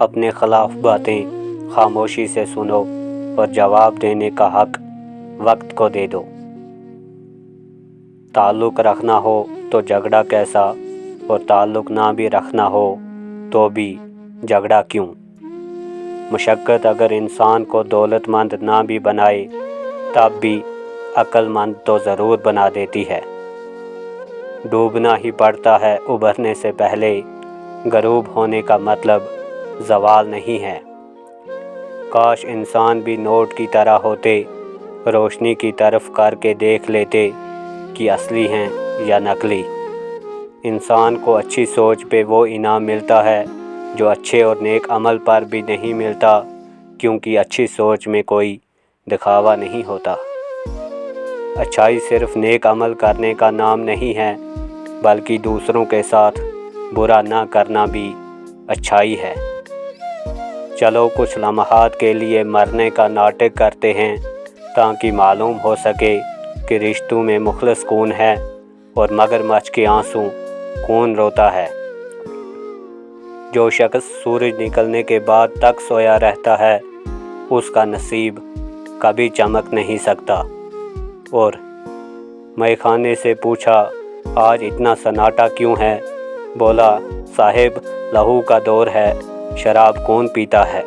اپنے خلاف باتیں خاموشی سے سنو اور جواب دینے کا حق وقت کو دے دو۔ تعلق رکھنا ہو تو جھگڑا کیسا، اور تعلق نہ بھی رکھنا ہو تو بھی جھگڑا کیوں؟ مشقت اگر انسان کو دولت مند نہ بھی بنائے تب بھی عقل مند تو ضرور بنا دیتی ہے۔ ڈوبنا ہی پڑتا ہے ابھرنے سے پہلے، غروب ہونے کا مطلب زوال نہیں ہے۔ کاش انسان بھی نوٹ کی طرح ہوتے، روشنی کی طرف کر کے دیکھ لیتے کہ اصلی ہیں یا نقلی۔ انسان کو اچھی سوچ پہ وہ انعام ملتا ہے جو اچھے اور نیک عمل پر بھی نہیں ملتا، کیونکہ اچھی سوچ میں کوئی دکھاوا نہیں ہوتا۔ اچھائی صرف نیک عمل کرنے کا نام نہیں ہے، بلکہ دوسروں کے ساتھ برا نہ کرنا بھی اچھائی ہے۔ چلو کچھ لمحات کے لیے مرنے کا ناٹک کرتے ہیں تاکہ معلوم ہو سکے کہ رشتوں میں مخلص کون ہے اور مگرمچھ کے آنسو کون روتا ہے۔ جو شخص سورج نکلنے کے بعد تک سویا رہتا ہے اس کا نصیب کبھی چمک نہیں سکتا۔ اور میں خانے سے پوچھا، آج اتنا سناٹا کیوں ہے؟ بولا، صاحب لہو کا دور ہے، شراب کون پیتا ہے؟